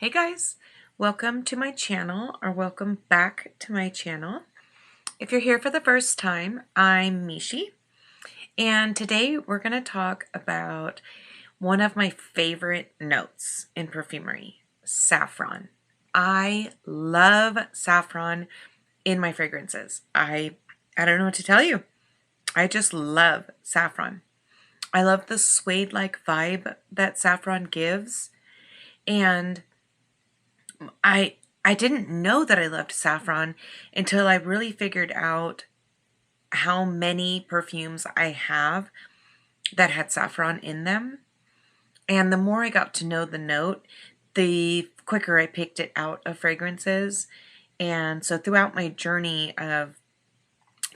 Hey guys, welcome to my channel, or welcome back to my channel. If you're here for the first time, I'm Michi, and today we're going to talk about one of my favorite notes in perfumery, saffron. I love saffron in my fragrances. I don't know what to tell you. I just love saffron. I love the suede-like vibe that saffron gives, and I didn't know that I loved saffron until I really figured out how many perfumes I have that had saffron in them. And the more I got to know the note, the quicker I picked it out of fragrances. And so throughout my journey of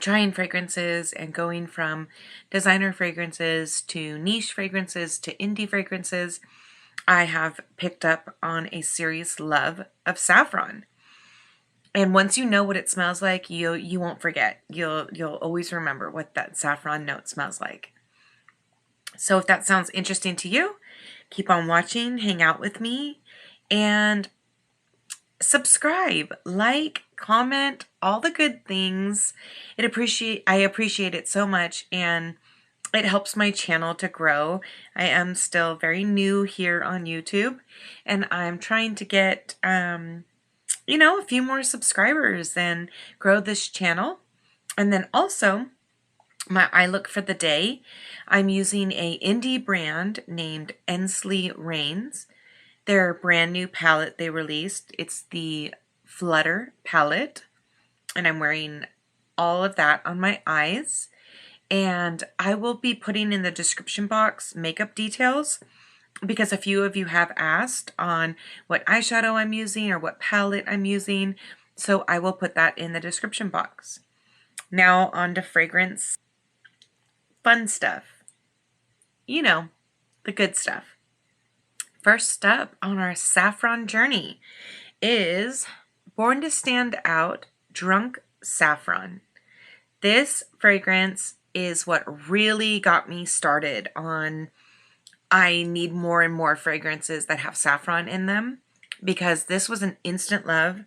trying fragrances and going from designer fragrances to niche fragrances to indie fragrances, I have picked up on a serious love of saffron. And once you know what it smells like, you won't forget. You'll always remember what that saffron note smells like. So if that sounds interesting to you, keep on watching, hang out with me, and subscribe, like, comment, all the good things. I appreciate it so much, and it helps my channel to grow. I am still very new here on YouTube, and I'm trying to get, a few more subscribers and grow this channel. And then also, my eye look for the day, I'm using a indie brand named Ensley Reign. Their brand new palette they released. It's the Flutter palette, and I'm wearing all of that on my eyes. And I will be putting in the description box makeup details because a few of you have asked on what eyeshadow I'm using or what palette I'm using. So I will put that in the description box. Now on to fragrance fun stuff. You know, the good stuff. First up on our saffron journey is Born to Stand Out Drunk Saffron. This fragrance is what really got me started on I need more and more fragrances that have saffron in them, because this was an instant love.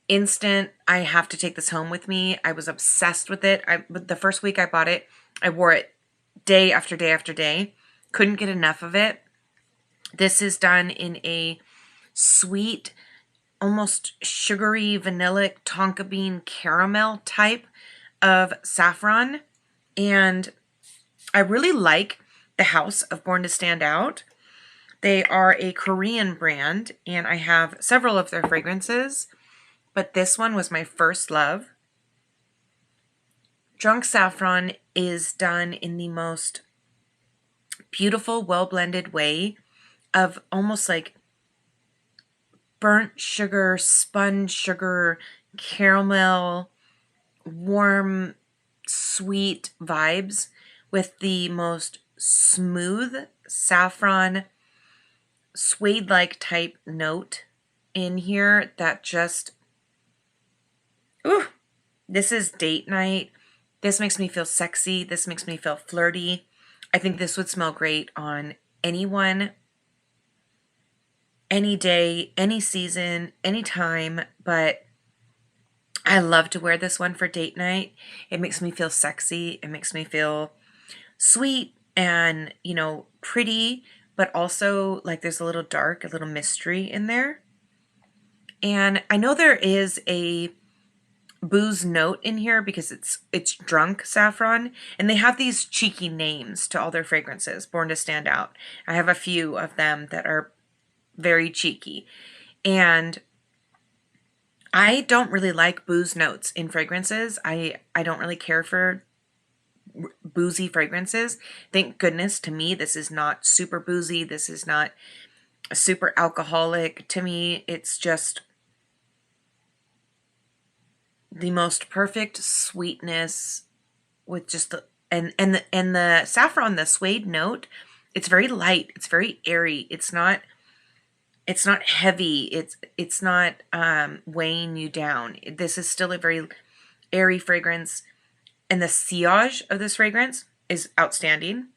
Instant, I have to take this home with me. I was obsessed with it. The first week I bought it, I wore it day after day after day. Couldn't get enough of it. This is done in a sweet, almost sugary, vanillic, tonka bean caramel type of saffron. And I really like the house of Born to Stand Out. They are a Korean brand, and I have several of their fragrances, but this one was my first love. Drunk Saffron is done in the most beautiful, well-blended way of almost like burnt sugar, spun sugar, caramel, warm, sweet vibes with the most smooth saffron suede-like type note in here that just, ooh, this is date night. This makes me feel sexy. This makes me feel flirty. I think this would smell great on anyone, any day, any season, any time, but I love to wear this one for date night. It makes me feel sexy. It makes me feel sweet and, pretty, but also like there's a little dark, a little mystery in there. And I know there is a booze note in here because it's drunk saffron, and they have these cheeky names to all their fragrances. Born to Stand Out. I have a few of them that are very cheeky, and I don't really like booze notes in fragrances. I don't really care for boozy fragrances. Thank goodness, to me, this is not super boozy. This is not super alcoholic. To me, it's just the most perfect sweetness with just the the saffron, the suede note. It's very light. It's very airy. It's not heavy. It's not weighing you down. This is still a very airy fragrance, and the sillage of this fragrance is outstanding.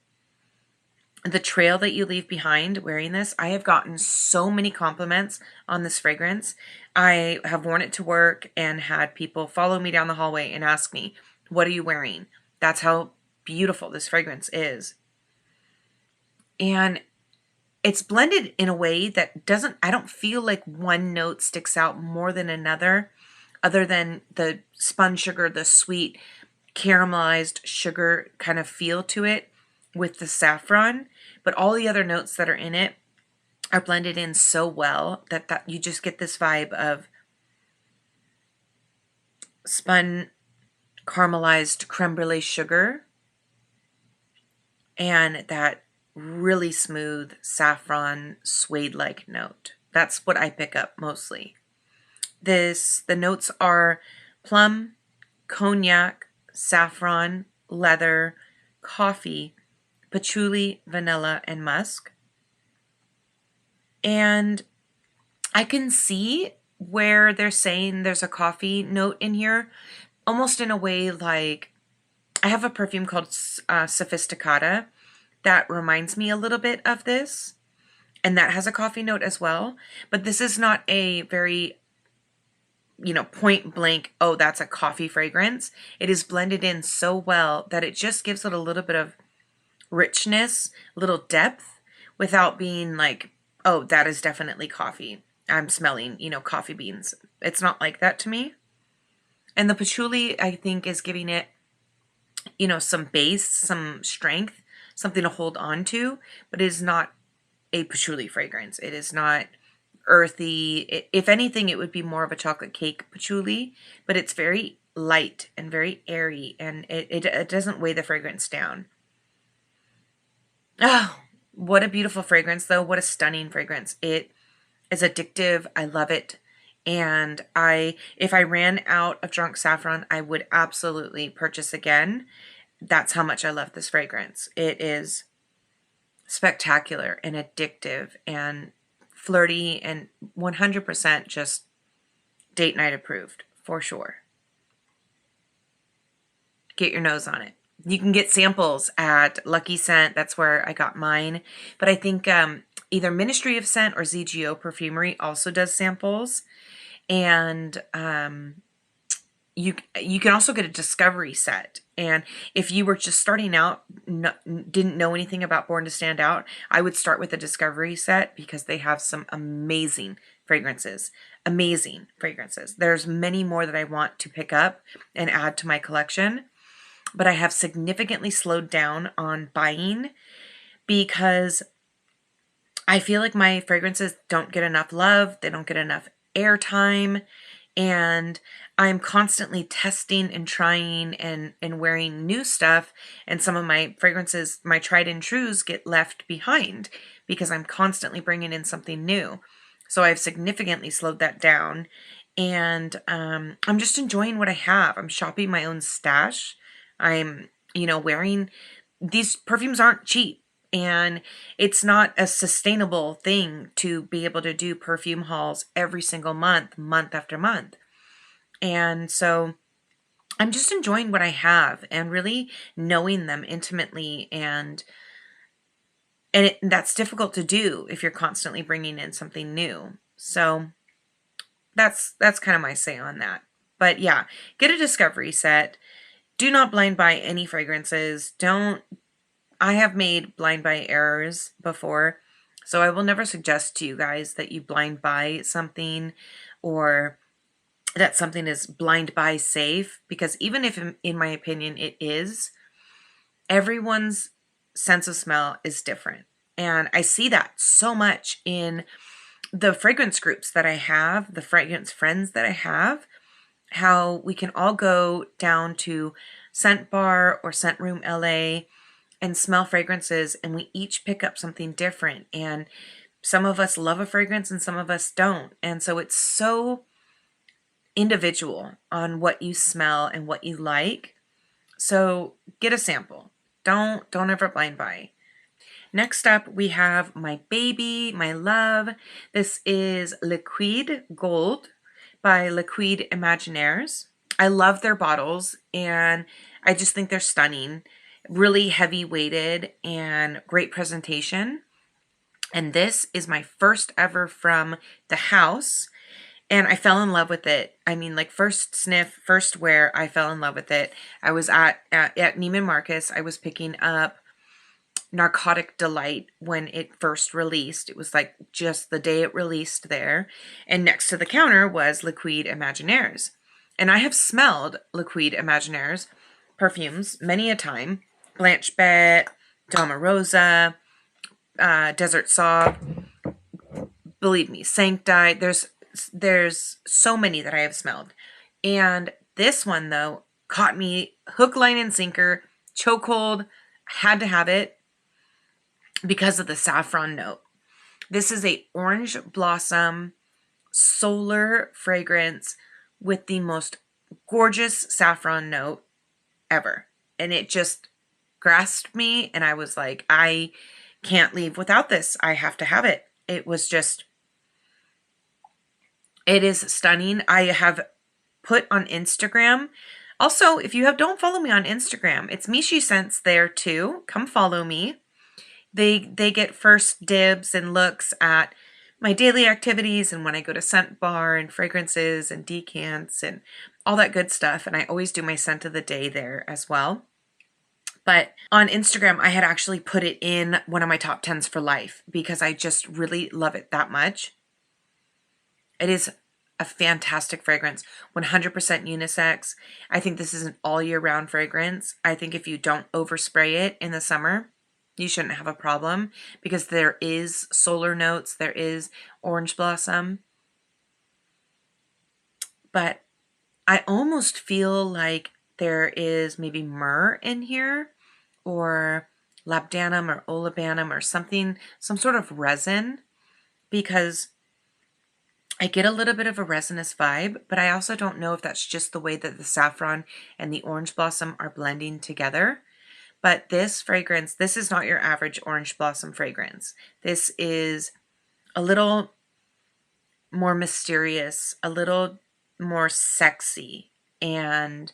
the trail that you leave behind wearing this. I have gotten so many compliments on this fragrance. I have worn it to work and had people follow me down the hallway and ask me, what are you wearing? That's how beautiful this fragrance is. And it's blended in a way that I don't feel like one note sticks out more than another, other than the spun sugar, the sweet caramelized sugar kind of feel to it with the saffron. But all the other notes that are in it are blended in so well that you just get this vibe of spun caramelized creme brulee sugar and that really smooth saffron suede-like note. That's what I pick up mostly. The notes are plum, cognac, saffron, leather, coffee, patchouli, vanilla, and musk. And I can see where they're saying there's a coffee note in here, almost in a way like I have a perfume called Sophisticata that reminds me a little bit of this, and that has a coffee note as well. But this is not a very, point blank, oh, that's a coffee fragrance. It is blended in so well that it just gives it a little bit of richness, a little depth, without being like, oh, that is definitely coffee. I'm smelling, coffee beans. It's not like that to me. And the patchouli, I think, is giving it, some base, some strength, something to hold on to, but it is not a patchouli fragrance. It is not earthy. If anything, it would be more of a chocolate cake patchouli, but it's very light and very airy, and it doesn't weigh the fragrance down. Oh, what a beautiful fragrance, though. What a stunning fragrance. It is addictive. I love it. And if I ran out of Drunk Saffron, I would absolutely purchase again. That's how much I love this fragrance. It is spectacular and addictive and flirty and 100% just date night approved, for sure. Get your nose on it. You can get samples at Lucky Scent. That's where I got mine. But I think either Ministry of Scent or ZGO Perfumery also does samples. And you can also get a discovery set. And if you were just starting out, didn't know anything about Born to Stand Out, I would start with a discovery set because they have some amazing fragrances. Amazing fragrances. There's many more that I want to pick up and add to my collection. But I have significantly slowed down on buying because I feel like my fragrances don't get enough love. They don't get enough airtime. And I'm constantly testing and trying and wearing new stuff. And some of my fragrances, my tried and trues, get left behind because I'm constantly bringing in something new. So I've significantly slowed that down. And I'm just enjoying what I have. I'm shopping my own stash. I'm, wearing, these perfumes aren't cheap, and it's not a sustainable thing to be able to do perfume hauls every single month, month after month. And so I'm just enjoying what I have and really knowing them intimately, and that's difficult to do if you're constantly bringing in something new. So that's kind of my say on that. But yeah, get a discovery set. Do not blind buy any fragrances. I have made blind buy errors before, so I will never suggest to you guys that you blind buy something or that something is blind buy safe, because even if, in my opinion, it is, everyone's sense of smell is different. And I see that so much in the fragrance groups that I have, the fragrance friends that I have, how we can all go down to Scent Bar or Scent Room LA and smell fragrances, and we each pick up something different. And some of us love a fragrance and some of us don't. And so it's so individual on what you smell and what you like. So get a sample. Don't ever blind buy. Next up, we have my baby, my love. This is Liquide Gold by Liquide Imaginaires. I love their bottles, and I just think they're stunning. really heavy weighted and great presentation. And this is my first ever from the house. And I fell in love with it. I mean, like first sniff, first wear, I fell in love with it. I was at Neiman Marcus. I was picking up Narcotic Delight when it first released. It was like just the day it released there. And next to the counter was Liquide Imaginaires. And I have smelled Liquide Imaginaires perfumes many a time. Blanche Bette, Dama Rosa, Desert Sauve. Believe me, Sancti. There's so many that I have smelled. And this one, though, caught me hook, line, and sinker. Chokehold. Had to have it because of the saffron note. This is a orange blossom solar fragrance with the most gorgeous saffron note ever. And it just grasped me, and I was like, I can't leave without this. I have to have it. It was just, it is stunning. I have put on Instagram. Also, if you don't follow me on Instagram, it's MichyScents there too. Come follow me. They get first dibs and looks at my daily activities and when I go to scent bar and fragrances and decants and all that good stuff. And I always do my scent of the day there as well. But on Instagram, I had actually put it in one of my top 10s for life because I just really love it that much. It is a fantastic fragrance, 100% unisex. I think this is an all year round fragrance. I think if you don't overspray it in the summer, you shouldn't have a problem because there is solar notes, there is orange blossom. But I almost feel like there is maybe myrrh in here or labdanum or olibanum or something, some sort of resin, because I get a little bit of a resinous vibe, but I also don't know if that's just the way that the saffron and the orange blossom are blending together. But this fragrance, this is not your average orange blossom fragrance. This is a little more mysterious, a little more sexy, and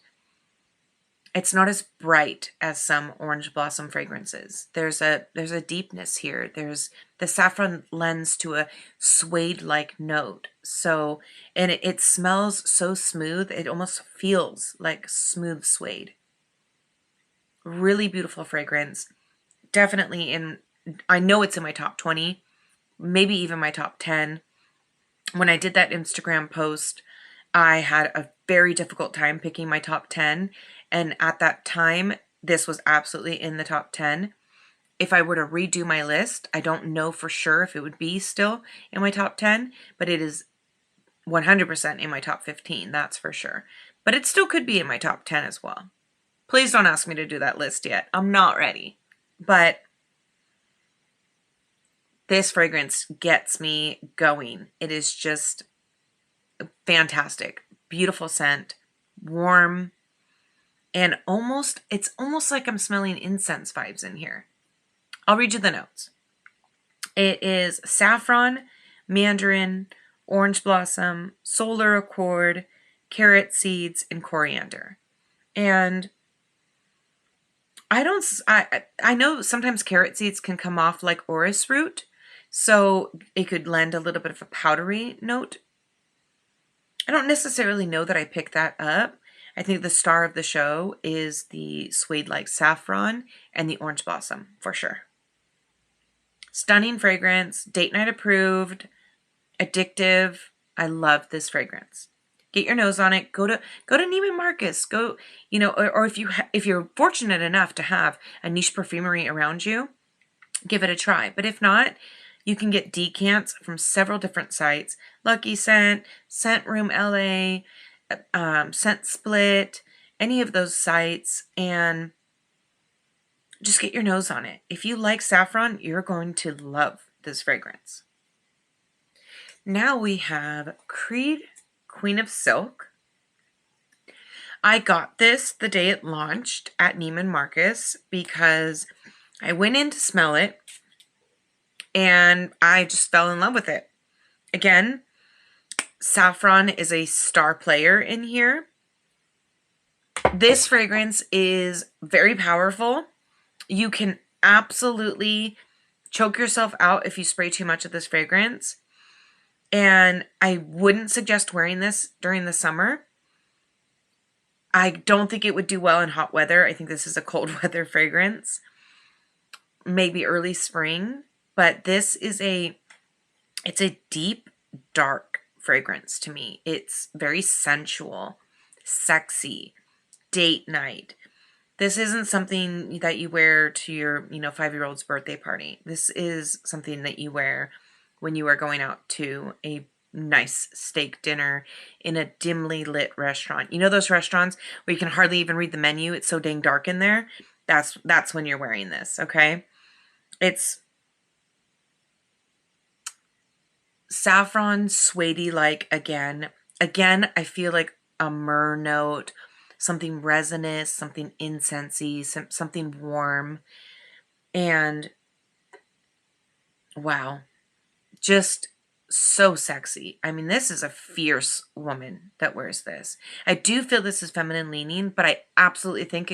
it's not as bright as some orange blossom fragrances. There's a deepness here. There's the saffron lends to a suede-like note. So, and it smells so smooth, it almost feels like smooth suede. Really beautiful fragrance. Definitely I know it's in my top 20, maybe even my top 10. When I did that Instagram post, I had a very difficult time picking my top 10. And at that time, this was absolutely in the top 10. If I were to redo my list, I don't know for sure if it would be still in my top 10, but it is 100% in my top 15, that's for sure. But it still could be in my top 10 as well. Please don't ask me to do that list yet. I'm not ready. But this fragrance gets me going. It is just fantastic. Beautiful scent. Warm. And it's almost like I'm smelling incense vibes in here. I'll read you the notes. It is saffron, mandarin, orange blossom, solar accord, carrot seeds, and coriander. And I know sometimes carrot seeds can come off like orris root, so it could lend a little bit of a powdery note. I don't necessarily know that I picked that up. I think the star of the show is the suede-like saffron and the orange blossom, for sure. Stunning fragrance, date night approved, addictive. I love this fragrance. Get your nose on it. Go to Neiman Marcus. Go, or if you're fortunate enough to have a niche perfumery around you, give it a try. But if not, you can get decants from several different sites: Lucky Scent, Scent Room LA, Scent Split, any of those sites, and just get your nose on it. If you like saffron, you're going to love this fragrance. Now we have Creed Queen of Silk. I got this the day it launched at Neiman Marcus because I went in to smell it and I just fell in love with it. Again, saffron is a star player in here. This fragrance is very powerful. You can absolutely choke yourself out if you spray too much of this fragrance. And I wouldn't suggest wearing this during the summer. I don't think it would do well in hot weather. I think this is a cold weather fragrance. Maybe early spring. But this is it's a deep, dark fragrance to me. It's very sensual, sexy, date night. This isn't something that you wear to your, 5-year-old's birthday party. This is something that you wear when you are going out to a nice steak dinner in a dimly lit restaurant. You know those restaurants where you can hardly even read the menu? It's so dang dark in there. That's when you're wearing this, okay? It's saffron suede like again. Again, I feel like a myrrh note, something resinous, something incensey, something warm. And wow, just so sexy. I mean, this is a fierce woman that wears this. I do feel this is feminine leaning, but I absolutely think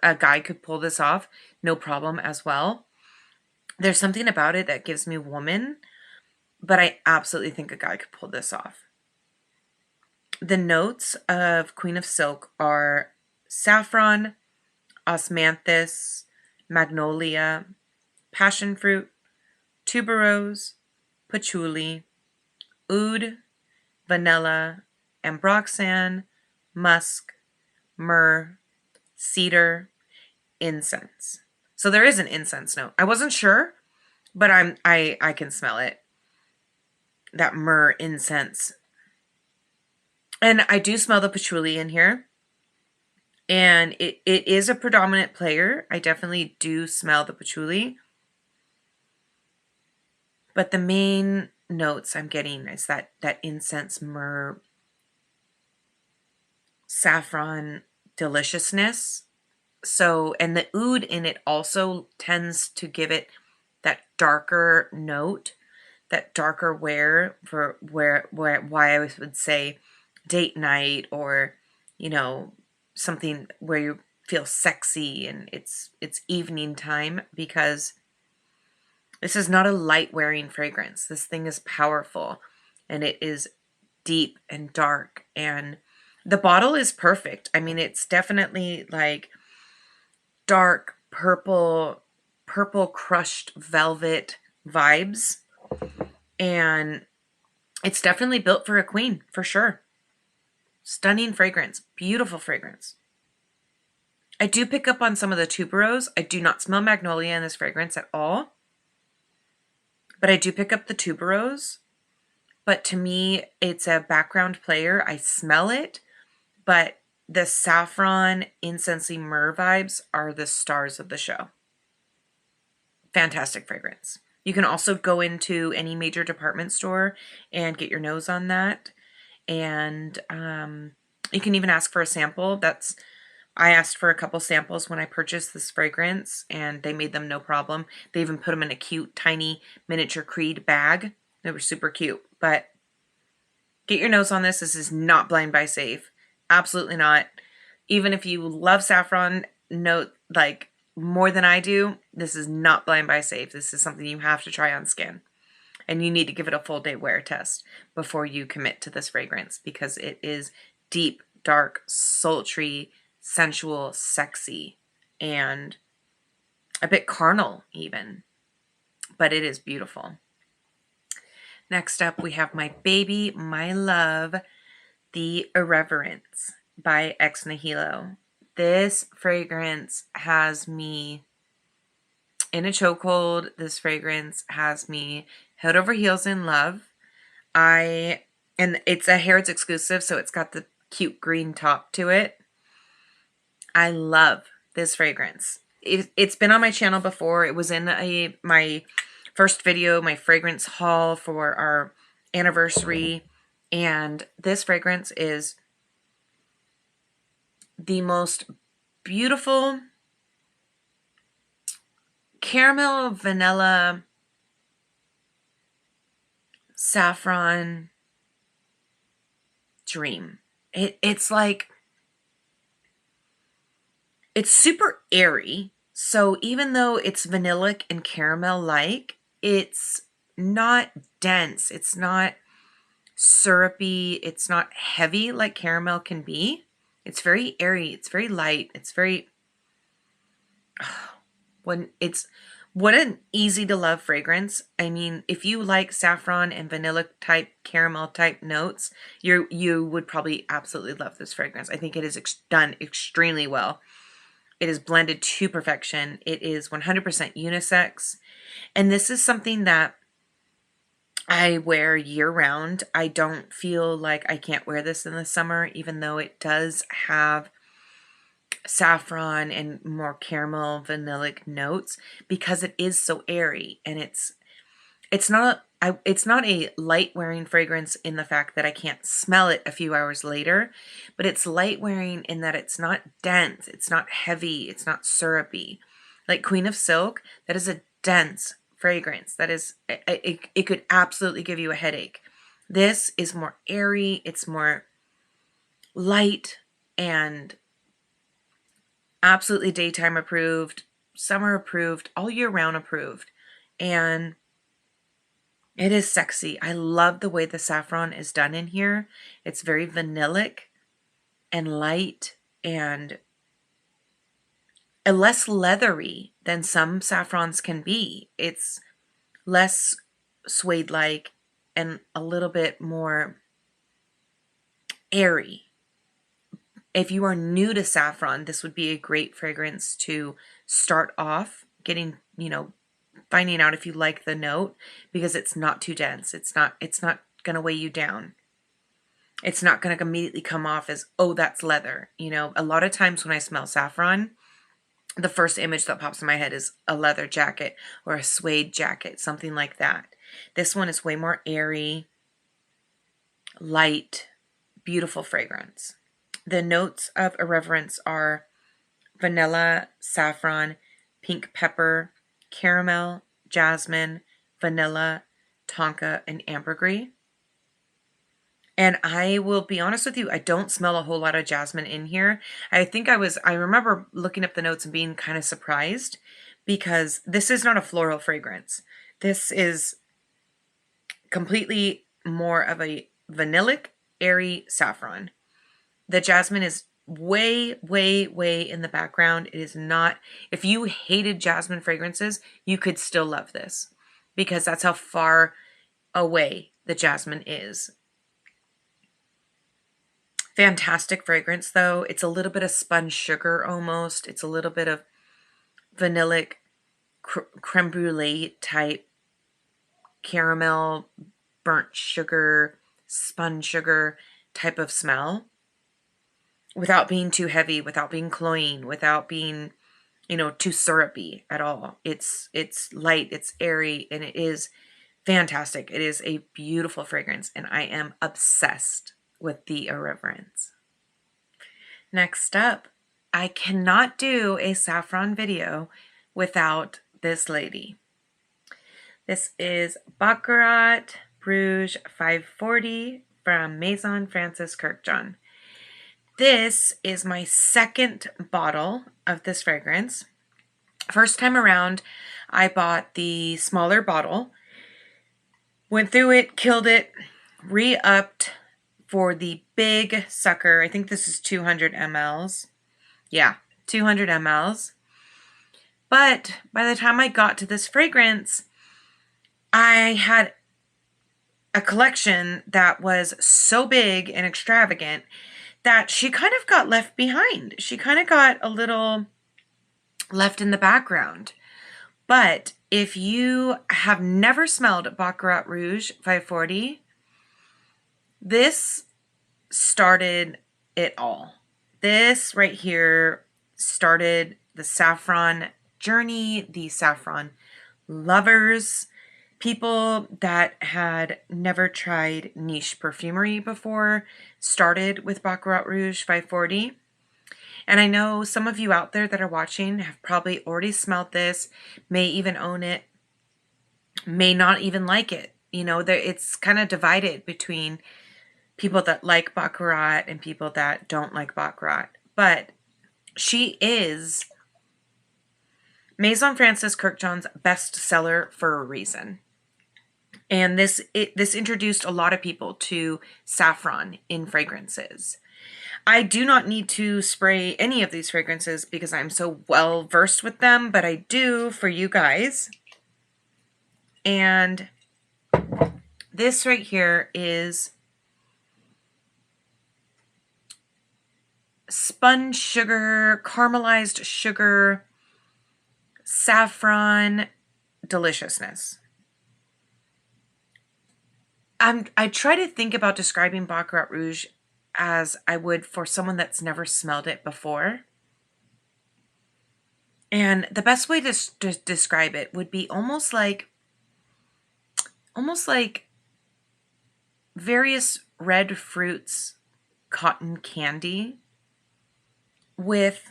a guy could pull this off, no problem as well. There's something about it that gives me woman, but I absolutely think a guy could pull this off. The notes of Queen of Silk are saffron, osmanthus, magnolia, passion fruit, tuberose, patchouli, oud, vanilla, ambroxan, musk, myrrh, cedar, incense. So there is an incense note. I wasn't sure, but I can smell it. That myrrh incense. And I do smell the patchouli in here. And it is a predominant player. I definitely do smell the patchouli. But the main notes I'm getting is that incense, myrrh, saffron deliciousness. So, and the oud in it also tends to give it that darker note, that darker wear for why I would say date night, or, something where you feel sexy and it's evening time, because this is not a light wearing fragrance. This thing is powerful and it is deep and dark, and the bottle is perfect. I mean, it's definitely like dark purple crushed velvet vibes, and it's definitely built for a queen, for sure. Stunning fragrance, beautiful fragrance. I do pick up on some of the tuberose. I do not smell magnolia in this fragrance at all, but I do pick up the tuberose. But to me, it's a background player. I smell it, but the saffron, incensey, myrrh vibes are the stars of the show. Fantastic fragrance. You can also go into any major department store and get your nose on that. And you can even ask for a sample. I asked for a couple samples when I purchased this fragrance, and they made them no problem. They even put them in a cute, tiny miniature Creed bag. They were super cute. But get your nose on this. This is not blind buy safe. Absolutely not. Even if you love saffron note like more than I do, this is not blind buy safe. This is something you have to try on skin. And you need to give it a full day wear test before you commit to this fragrance, because it is deep, dark, sultry, sensual, sexy, and a bit carnal even. But it is beautiful. Next up, we have my baby, my love, The Irreverents by Ex Nihilo. This fragrance has me in a chokehold. This fragrance has me head over heels in love. And it's a Harrods exclusive, so it's got the cute green top to it. I love this fragrance. It's been on my channel before. It was in my first video, my fragrance haul for our anniversary. And this fragrance is the most beautiful caramel, vanilla, saffron dream. It's like, it's super airy. So even though it's vanillic and caramel-like, it's not dense. It's not syrupy. It's not heavy like caramel can be. It's very airy. It's very light. It's very what an easy to love fragrance. I mean, if you like saffron and vanilla type caramel type notes, you would probably absolutely love this fragrance. I think it is done extremely well. It is blended to perfection. It is 100% unisex. And this is something that I wear year round. I don't feel like I can't wear this in the summer, even though it does have saffron and more caramel vanillic notes, because it is so airy, and it's not a light wearing fragrance in the fact that I can't smell it a few hours later, but it's light wearing in that it's not dense, it's not heavy, it's not syrupy. Like Queen of Silk, that is a dense fragrance. That is, it could absolutely give you a headache. This is more airy, it's more light, and absolutely daytime approved, summer approved, all year round approved. And it is sexy. I love the way the saffron is done in here. It's very vanillic and light and less leathery than some saffrons can be. It's less suede-like and a little bit more airy. If you are new to saffron, this would be a great fragrance to start off getting, finding out if you like the note, because it's not too dense. It's not going to weigh you down. It's not going to immediately come off as, oh, that's leather. A lot of times when I smell saffron, the first image that pops in my head is a leather jacket or a suede jacket, something like that. This one is way more airy, light, beautiful fragrance. The notes of Irreverents are vanilla, saffron, pink pepper, caramel, jasmine, vanilla, tonka, and ambergris. And I will be honest with you, I don't smell a whole lot of jasmine in here. I remember looking up the notes and being kind of surprised, because this is not a floral fragrance. This is completely more of a vanillic, airy saffron. The jasmine is way, way, way in the background. It is not, if you hated jasmine fragrances, you could still love this, because that's how far away the jasmine is. Fantastic fragrance though. It's a little bit of spun sugar almost. It's a little bit of vanillic creme brulee type caramel, burnt sugar, spun sugar type of smell, without being too heavy, without being cloying, without being, too syrupy at all. It's light, it's airy, and it is fantastic. It is a beautiful fragrance, and I am obsessed with the Irreverents. Next up, I cannot do a saffron video without this lady. This is Baccarat Rouge 540 from Maison Francis Kurkdjian. This is my second bottle of this fragrance. First time around, I bought the smaller bottle, went through it, killed it, re-upped for the big sucker. I think this is 200 mLs. Yeah, 200 mLs. But by the time I got to this fragrance, I had a collection that was so big and extravagant that she kind of got left behind. She kind of got a little left in the background. But if you have never smelled Baccarat Rouge 540, this started it all. This right here started the saffron journey, the saffron lovers, people that had never tried niche perfumery before started with Baccarat Rouge 540. And I know some of you out there that are watching have probably already smelled this, may even own it, may not even like it. It's kind of divided between people that like Baccarat and people that don't like Baccarat. But she is Maison Francis Kurkdjian's bestseller for a reason. And this introduced a lot of people to saffron in fragrances. I do not need to spray any of these fragrances because I'm so well versed with them, but I do for you guys. And this right here is spun sugar, caramelized sugar, saffron deliciousness. I try to think about describing Baccarat Rouge as I would for someone that's never smelled it before. And the best way to describe it would be almost like various red fruits, cotton candy with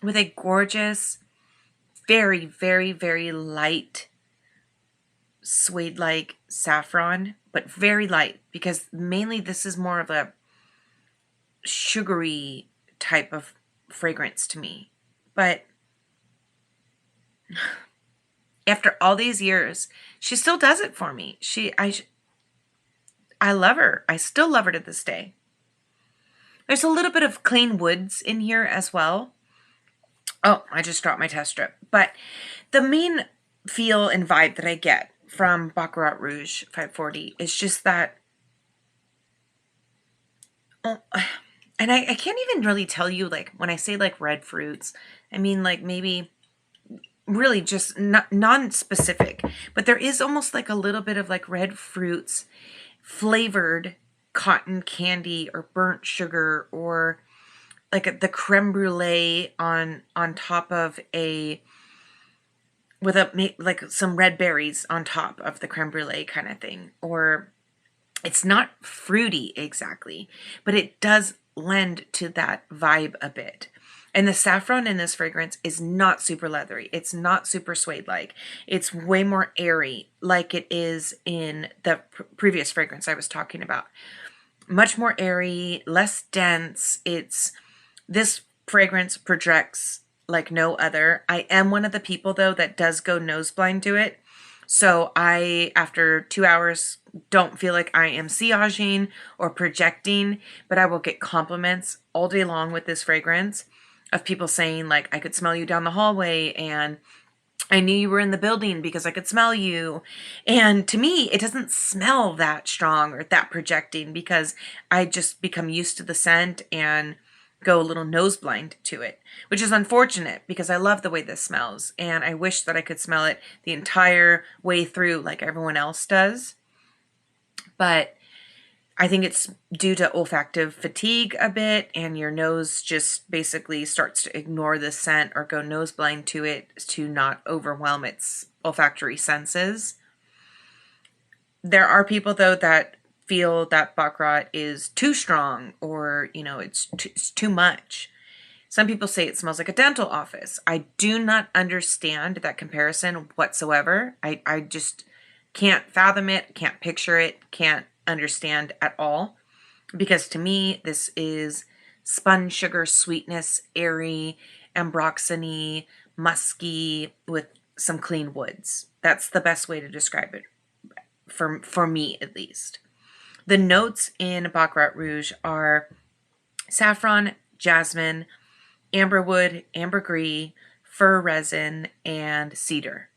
a gorgeous, very, very, very light suede-like saffron, but very light, because mainly this is more of a sugary type of fragrance to me. But after all these years, she still does it for me. I love her. I still love her to this day. There's a little bit of clean woods in here as well. Oh, I just dropped my test strip. But the main feel and vibe that I get from Baccarat Rouge 540 is just that, and I can't even really tell you, like, when I say like red fruits, I mean like maybe really just non-specific, but there is almost like a little bit of like red fruits flavored cotton candy or burnt sugar, or like the creme brulee on top of with like some red berries on top of the creme brulee kind of thing. Or it's not fruity exactly, but it does lend to that vibe a bit. And the saffron in this fragrance is not super leathery. It's not super suede-like. It's way more airy, like it is in the previous fragrance I was talking about. Much more airy, less dense. This fragrance projects like no other. I am one of the people, though, that does go nose blind to it. So I, after 2 hours, don't feel like I am sillaging or projecting, but I will get compliments all day long with this fragrance of people saying, like, I could smell you down the hallway, and I knew you were in the building because I could smell you. And to me, it doesn't smell that strong or that projecting, because I just become used to the scent and go a little nose blind to it, which is unfortunate because I love the way this smells and I wish that I could smell it the entire way through like everyone else does. But I think it's due to olfactive fatigue a bit, and your nose just basically starts to ignore the scent or go nose blind to it to not overwhelm its olfactory senses. There are people, though, that feel that Baccarat is too strong, or, you know, it's too much. Some people say it smells like a dental office. I do not understand that comparison whatsoever. I just can't fathom it, can't picture it, can't understand at all. Because to me, this is spun sugar sweetness, airy, ambroxany, musky, with some clean woods. That's the best way to describe it, for me at least. The notes in Baccarat Rouge are saffron, jasmine, amberwood, ambergris, fir resin, and cedar.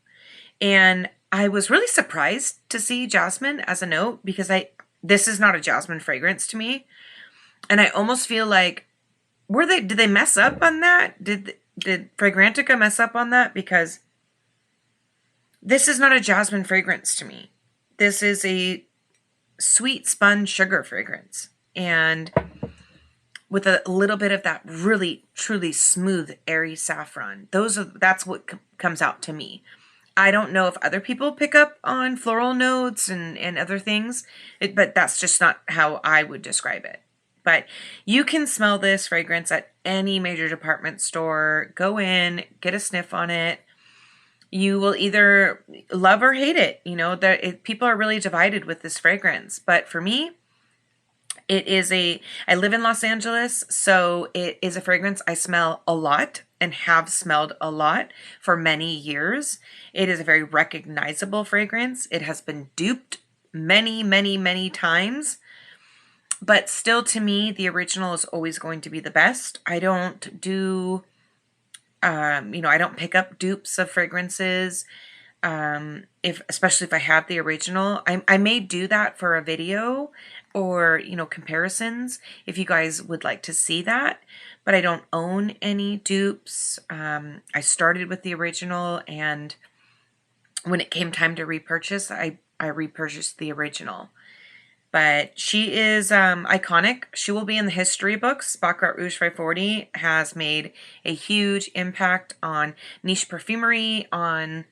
And I was really surprised to see jasmine as a note, because this is not a jasmine fragrance to me. And I almost feel like, did they mess up on that? Did Fragrantica mess up on that? Because this is not a jasmine fragrance to me. This is a sweet spun sugar fragrance, and with a little bit of that really truly smooth airy saffron. That's what comes out to me. I don't know if other people pick up on floral notes and other things, but that's just not how I would describe it. But you can smell this fragrance at any major department store. Go in, get a sniff on it. You will either love or hate it. You know, people are really divided with this fragrance. But for me, I live in Los Angeles, so it is a fragrance I smell a lot and have smelled a lot for many years. It is a very recognizable fragrance. It has been duped many, many, many times, but still to me, the original is always going to be the best. I don't do, I don't pick up dupes of fragrances. Especially if I have the original, I may do that for a video or, comparisons if you guys would like to see that, but I don't own any dupes. I started with the original, and when it came time to repurchase, I repurchased the original. But she is iconic. She will be in the history books. Baccarat Rouge 540 has made a huge impact on niche perfumery, on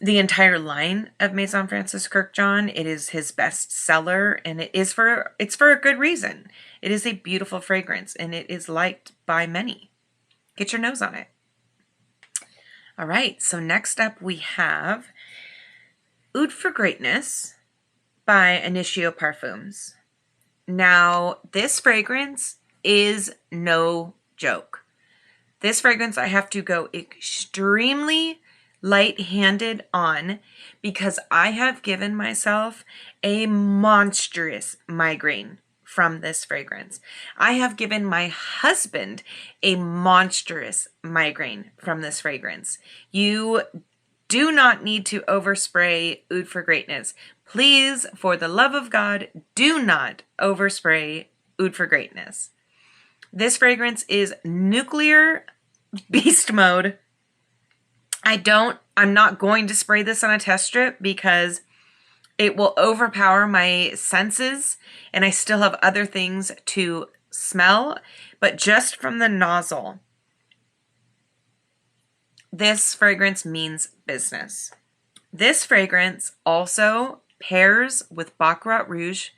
the entire line of Maison Francis Kurkdjian. It is his best seller, and it's for a good reason. It is a beautiful fragrance, and it is liked by many. Get your nose on it. All right, so next up we have Oud for Greatness by Initio Parfums. Now, this fragrance is no joke. This fragrance I have to go extremely light-handed on because I have given myself a monstrous migraine from this fragrance. I have given my husband a monstrous migraine from this fragrance. You do not need to overspray Oud for Greatness. Please, for the love of God, do not overspray Oud for Greatness. This fragrance is nuclear beast mode. I'm not going to spray this on a test strip because it will overpower my senses, and I still have other things to smell, but just from the nozzle, this fragrance means business. This fragrance also pairs with Baccarat Rouge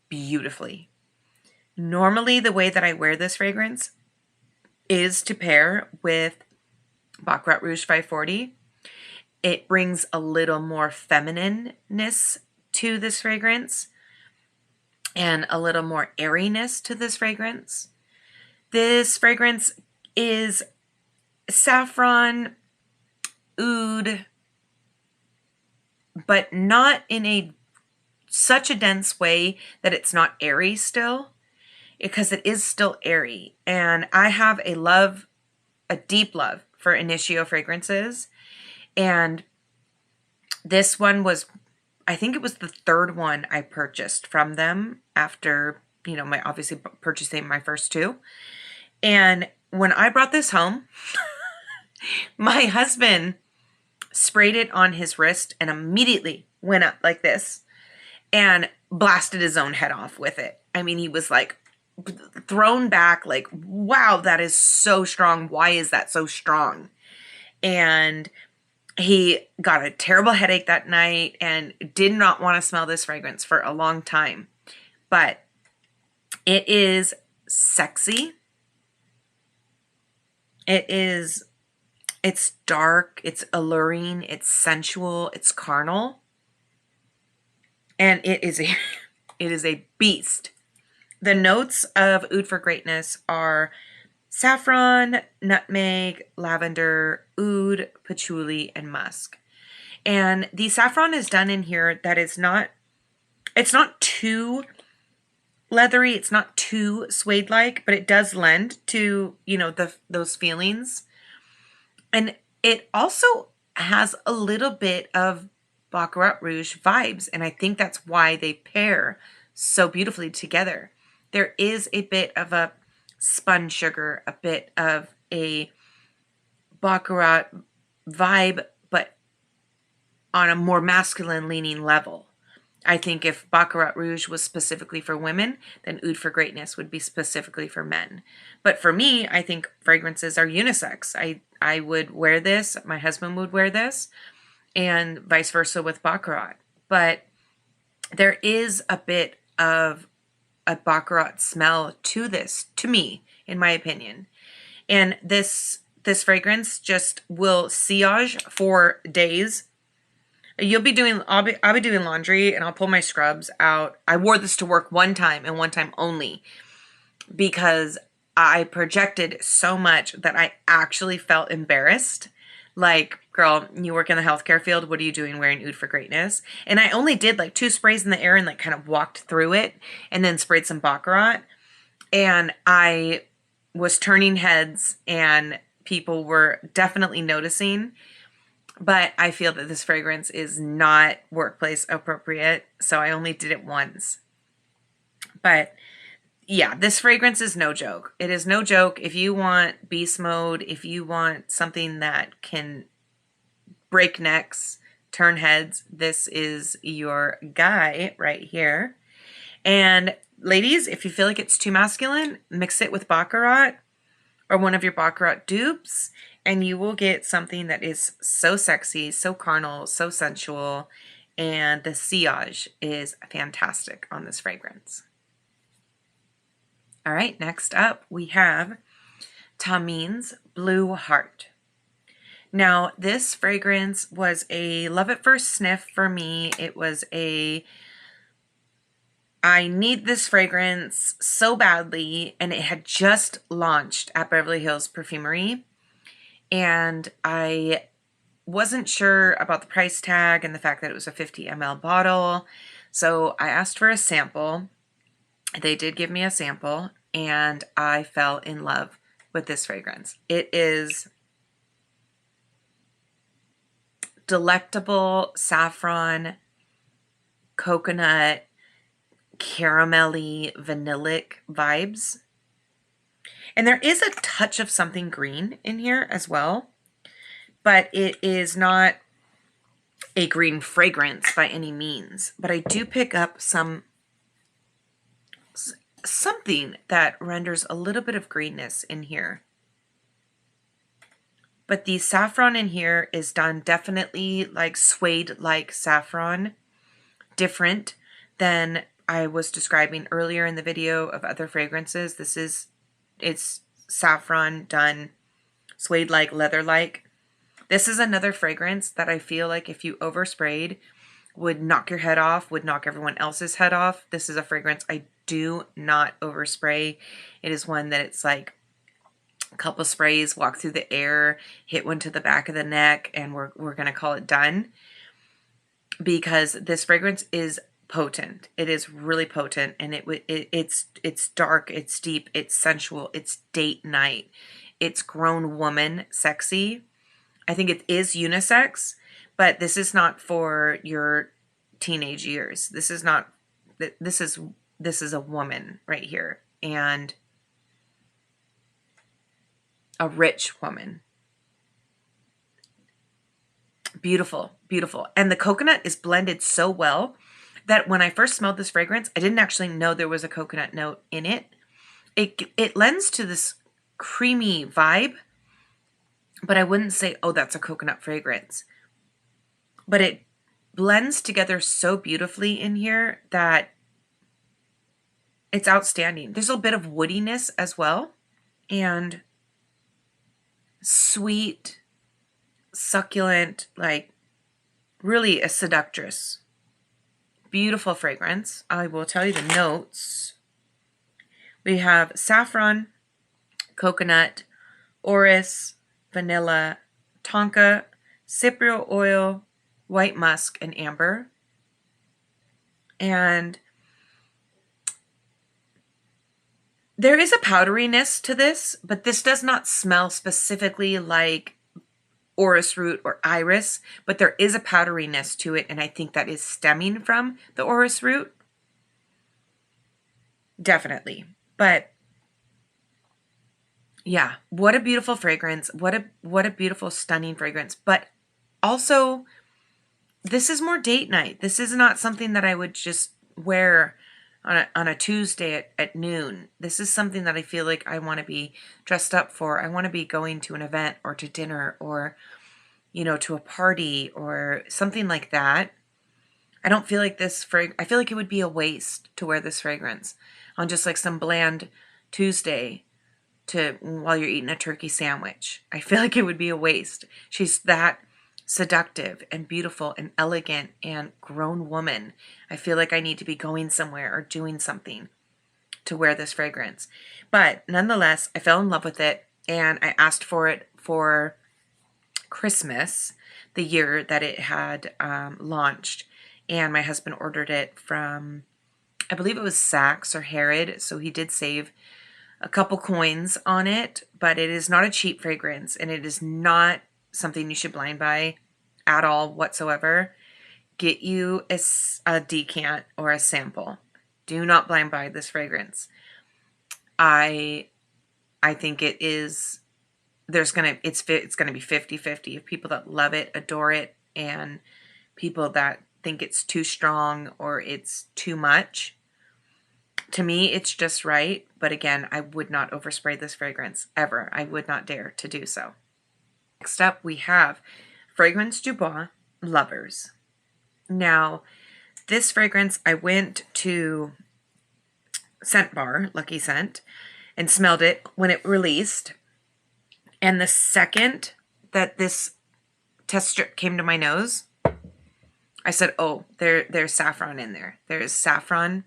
beautifully. Normally, the way that I wear this fragrance is to pair with Baccarat Rouge 540. It brings a little more feminineness to this fragrance and a little more airiness to this fragrance. This fragrance is saffron, oud, but not in such a dense way that it's not airy still, because it is still airy. And I have a deep love for Initio fragrances, and this one was, I think it was the third one I purchased from them after, my obviously purchasing my first two. And when I brought this home, my husband sprayed it on his wrist and immediately went up like this and blasted his own head off with it. I mean, he was like thrown back, like, wow, that is so strong. Why is that so strong? And he got a terrible headache that night and did not want to smell this fragrance for a long time. But it is sexy. It's dark, it's alluring, it's sensual, it's carnal. And it is a beast. The notes of Oud for Greatness are saffron, nutmeg, lavender, oud, patchouli, and musk. And the saffron is done in here that it's not too leathery, it's not too suede-like, but it does lend to, those feelings. And it also has a little bit of Baccarat Rouge vibes, and I think that's why they pair so beautifully together. There is a bit of a spun sugar, a bit of a Baccarat vibe, but on a more masculine leaning level. I think if Baccarat Rouge was specifically for women, then Oud for Greatness would be specifically for men. But for me, I think fragrances are unisex. I would wear this, my husband would wear this, and vice versa with Baccarat. But there is a bit of a Baccarat smell to this, to me, in my opinion. And this fragrance just will sillage for days. I'll be doing laundry and I'll pull my scrubs out. I wore this to work one time and one time only because I projected so much that I actually felt embarrassed. Like, girl, you work in the healthcare field. What are you doing wearing Oud for Greatness? And I only did like 2 sprays in the air and like kind of walked through it and then sprayed some Baccarat. And I was turning heads and people were definitely noticing. But I feel that this fragrance is not workplace appropriate. So I only did it once. But yeah, this fragrance is no joke. It is no joke. If you want beast mode, if you want something that can break necks, turn heads, this is your guy right here. And ladies, if you feel like it's too masculine, mix it with Baccarat or one of your Baccarat dupes, and you will get something that is so sexy, so carnal, so sensual, and the sillage is fantastic on this fragrance. All right, next up we have Thameen's Blue Heart. Now, this fragrance was a love at first sniff for me. It was I need this fragrance so badly, and it had just launched at Beverly Hills Perfumery, and I wasn't sure about the price tag and the fact that it was a 50 ml bottle, so I asked for a sample. They did give me a sample, and I fell in love with this fragrance. It is delectable saffron, coconut, caramelly, vanillic vibes. And there is a touch of something green in here as well, but it is not a green fragrance by any means. But I do pick up something that renders a little bit of greenness in here. But the saffron in here is done definitely like suede-like saffron, different than I was describing earlier in the video of other fragrances. It's saffron done suede-like, leather-like. This is another fragrance that I feel like if you oversprayed would knock your head off, would knock everyone else's head off. This is a fragrance I do not overspray. It is one that it's like a couple sprays, walk through the air, hit one to the back of the neck, and we're going to call it done. Because this fragrance is potent. It is really potent, and it's dark, it's deep, it's sensual, it's date night, it's grown woman sexy. I think it is unisex, but this is not for your teenage years. This is not. This is a woman right here, and a rich woman. Beautiful, beautiful. And the coconut is blended so well that when I first smelled this fragrance, I didn't actually know there was a coconut note in it. It lends to this creamy vibe, but I wouldn't say, oh, that's a coconut fragrance. But it blends together so beautifully in here that it's outstanding. There's a bit of woodiness as well, and sweet, succulent, like really a seductress. Beautiful fragrance. I will tell you the notes. We have saffron, coconut, orris, vanilla, tonka, cypriol oil, white musk, and amber. And there is a powderiness to this, but this does not smell specifically like orris root or iris, but there is a powderiness to it, and I think that is stemming from the orris root. Definitely. But yeah, what a beautiful fragrance. What a beautiful, stunning fragrance. But also, this is more date night. This is not something that I would just wear on a Tuesday at noon. This is something that I feel like I want to be dressed up for. I want to be going to an event or to dinner or, you know, to a party or something like that. I don't feel like I feel like it would be a waste to wear this fragrance on just like some bland Tuesday while you're eating a turkey sandwich. I feel like it would be a waste. She's that seductive and beautiful and elegant and grown woman. I feel like I need to be going somewhere or doing something to wear this fragrance. But nonetheless, I fell in love with it, and I asked for it for Christmas, the year that it had launched. And my husband ordered it from, I believe it was Saks or Harrod, so he did save a couple coins on it, but it is not a cheap fragrance, and it is not something you should blind buy at all whatsoever. Get you a decant or a sample. Do not blind buy this fragrance. I think it is, it's gonna be 50-50 of people that love it, adore it, and people that think it's too strong or it's too much. To me, it's just right. But again, I would not overspray this fragrance ever. I would not dare to do so. Next up, we have Fragrance du Bois Lovers. Now, this fragrance, I went to Scent Bar, Lucky Scent, and smelled it when it released. And the second that this test strip came to my nose, I said, oh, there's saffron in there. There's saffron,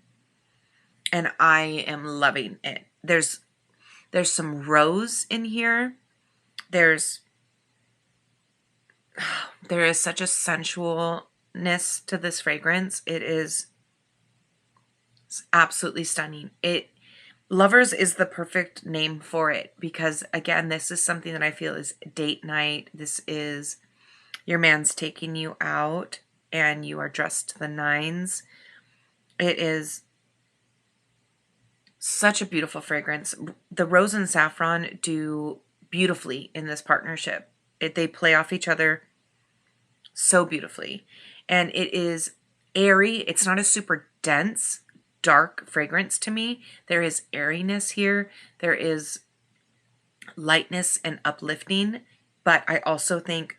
and I am loving it. There's some rose in here. There is such a sensualness to this fragrance. It's absolutely stunning. Lovers is the perfect name for it because, again, this is something that I feel is date night. This is your man's taking you out and you are dressed to the nines. It is such a beautiful fragrance. The rose and saffron do beautifully in this partnership. They play off each other so beautifully. And it is airy. It's not a super dense, dark fragrance to me. There is airiness here. There is lightness and uplifting. But I also think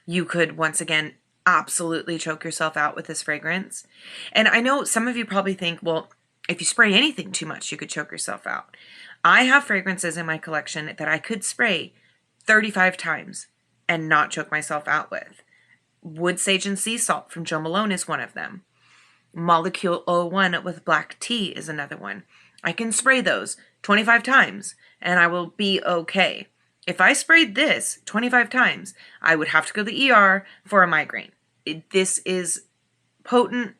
you could, once again, absolutely choke yourself out with this fragrance. And I know some of you probably think, well, if you spray anything too much, you could choke yourself out. I have fragrances in my collection that I could spray 35 times and not choke myself out with. Wood Sage and Sea Salt from Jo Malone is one of them. Molecule 01 with black tea is another one. I can spray those 25 times and I will be okay. If I sprayed this 25 times, I would have to go to the ER for a migraine. This is potent,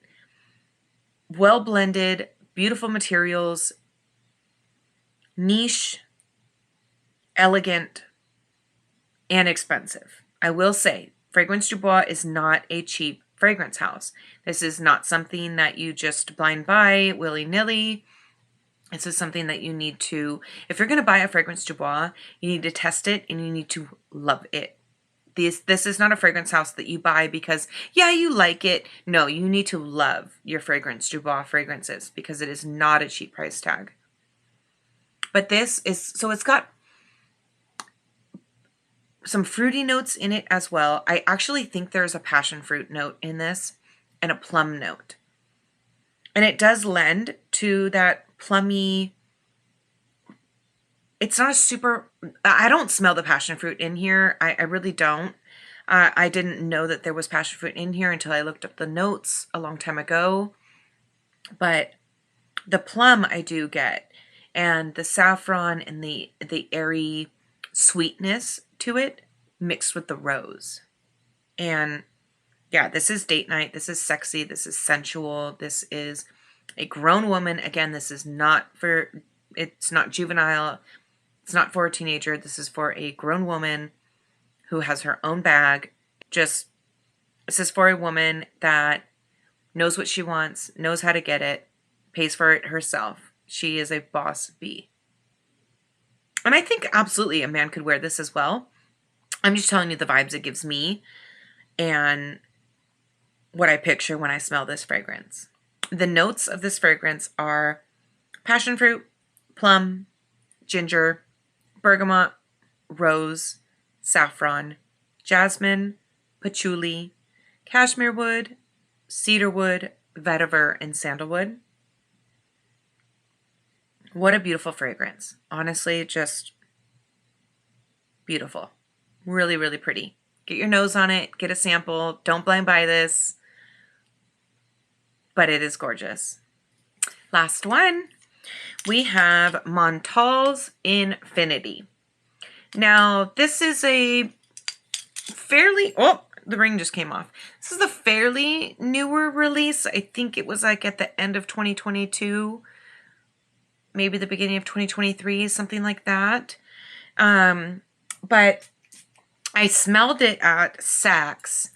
well blended, beautiful materials, niche, elegant, and expensive. I will say, Fragrance du Bois is not a cheap fragrance house. This is not something that you just blind buy willy-nilly. This is something that you need to, if you're going to buy a Fragrance du Bois, you need to test it and you need to love it. This is not a fragrance house that you buy because, yeah, you like it. No, you need to love your Fragrance du Bois fragrances because it is not a cheap price tag. But this is, so it's got some fruity notes in it as well. I actually think there's a passion fruit note in this and a plum note. And it does lend to that plummy, it's not a super, I don't smell the passion fruit in here. I really don't. I didn't know that there was passion fruit in here until I looked up the notes a long time ago. But the plum I do get, and the saffron and the airy sweetness to it mixed with the rose. And yeah, this is date night. This is sexy. This is sensual. This is a grown woman. Again, this is not for, it's not juvenile. It's not for a teenager. This is for a grown woman who has her own bag. This is for a woman that knows what she wants, knows how to get it, pays for it herself. She is a boss bee. And I think absolutely a man could wear this as well. I'm just telling you the vibes it gives me and what I picture when I smell this fragrance. The notes of this fragrance are passion fruit, plum, ginger, bergamot, rose, saffron, jasmine, patchouli, cashmere wood, cedar wood, vetiver, and sandalwood. What a beautiful fragrance. Honestly, just beautiful. Really, really pretty. Get your nose on it. Get a sample. Don't blind buy this. But it is gorgeous. Last one. We have Montale Infinity. Now, this is a fairly... Oh, the ring just came off. This is a fairly newer release. I think it was like at the end of 2022. Maybe the beginning of 2023, something like that. But I smelled it at Saks.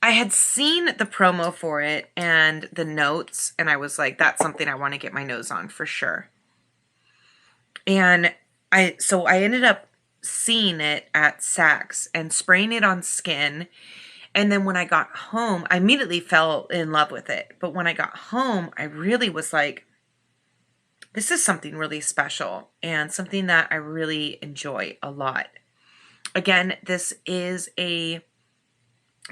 I had seen the promo for it and the notes, and I was like, that's something I want to get my nose on for sure. And so I ended up seeing it at Saks and spraying it on skin. And then when I got home, I immediately fell in love with it. But when I got home, I really was like, this is something really special and something that I really enjoy a lot. Again, this is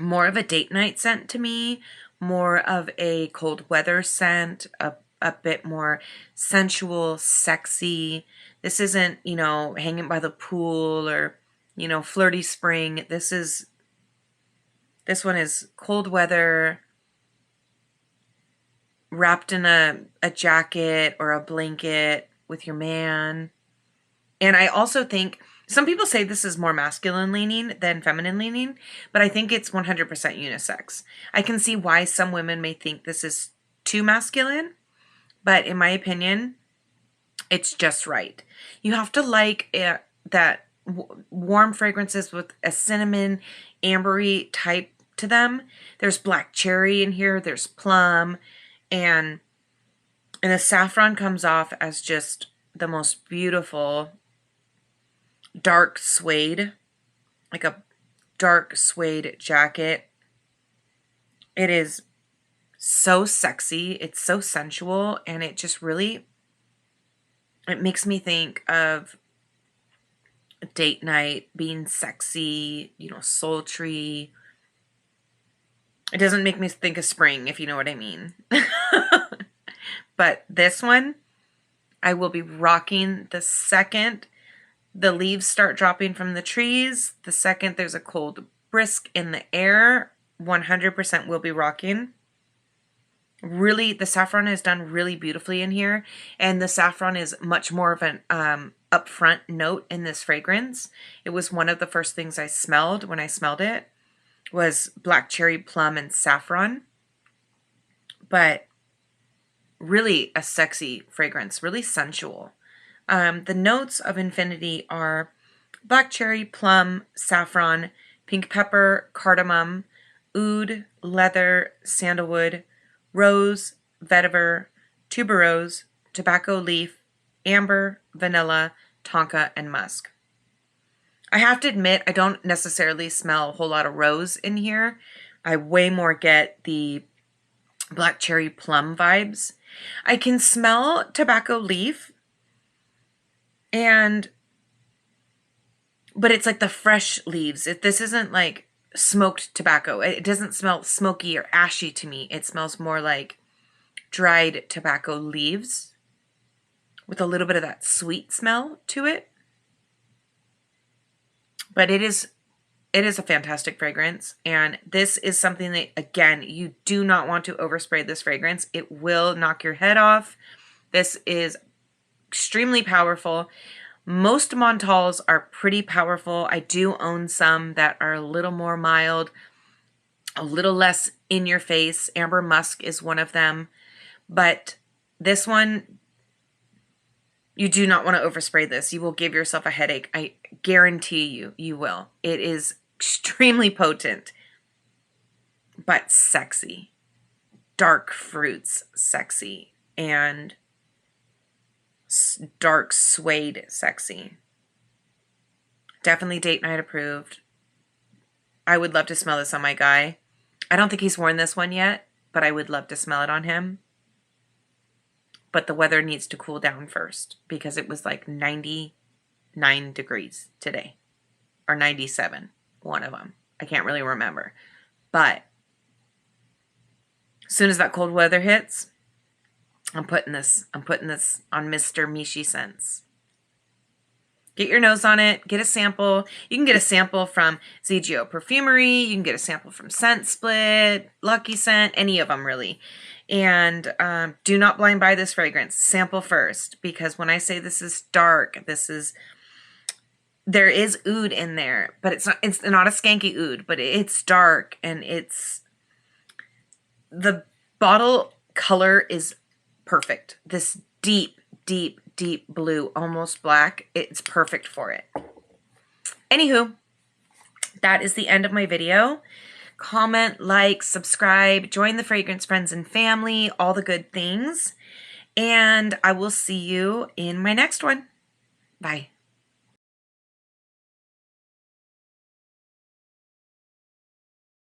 more of a date night scent to me, more of a cold weather scent, a bit more sensual, sexy. This isn't, you know, hanging by the pool or, you know, flirty spring. This one is cold weather, wrapped in a jacket or a blanket with your man. And I also think some people say this is more masculine leaning than feminine leaning, but I think it's 100% unisex. I can see why some women may think this is too masculine, but in my opinion, it's just right. You have to like that warm fragrances with a cinnamon, ambery type to them. There's black cherry in here, there's plum, and the saffron comes off as just the most beautiful dark suede, like a dark suede jacket. It is so sexy, it's so sensual, and it just really, it makes me think of date night, being sexy, you know, sultry. It doesn't make me think of spring, if you know what I mean. But this one, I will be rocking the second the leaves start dropping from the trees. The second there's a cold brisk in the air, 100% will be rocking. Really, the saffron is done really beautifully in here. And the saffron is much more of an upfront note in this fragrance. It was one of the first things I smelled when I smelled it, was black cherry, plum, and saffron. But really a sexy fragrance, really sensual. The notes of Infinity are black cherry, plum, saffron, pink pepper, cardamom, oud, leather, sandalwood, rose, vetiver, tuberose, tobacco leaf, amber, vanilla, tonka, and musk. I have to admit, I don't necessarily smell a whole lot of rose in here. I way more get the black cherry plum vibes. I can smell tobacco leaf, but it's like the fresh leaves. This isn't like smoked tobacco. It doesn't smell smoky or ashy to me. It smells more like dried tobacco leaves with a little bit of that sweet smell to it. But it is a fantastic fragrance, and this is something that, again, you do not want to overspray this fragrance. It will knock your head off. This is extremely powerful. Most Montales are pretty powerful. I do own some that are a little more mild, a little less in your face. Amber Musk is one of them. But this one, you do not want to overspray this. You will give yourself a headache. I guarantee you will. It is extremely potent, but sexy. Dark fruits sexy, and dark suede sexy. Definitely date night approved. I would love to smell this on my guy. I don't think he's worn this one yet, but I would love to smell it on him. But the weather needs to cool down first, because it was like 99 degrees today, or 97, one of them. I can't really remember. But as soon as that cold weather hits, I'm putting this on Mr. MichyScents. Get your nose on it. Get a sample. You can get a sample from ZGO Perfumery. You can get a sample from Scent Split, Lucky Scent, any of them really. And do not blind buy this fragrance. Sample first, because when I say this is dark, there is oud in there, but it's not a skanky oud, but it's dark, and the bottle color is perfect. This deep, deep, deep blue, almost black. It's perfect for it. Anywho, that is the end of my video. Comment, like, subscribe, join the fragrance friends and family, all the good things. And I will see you in my next one. Bye.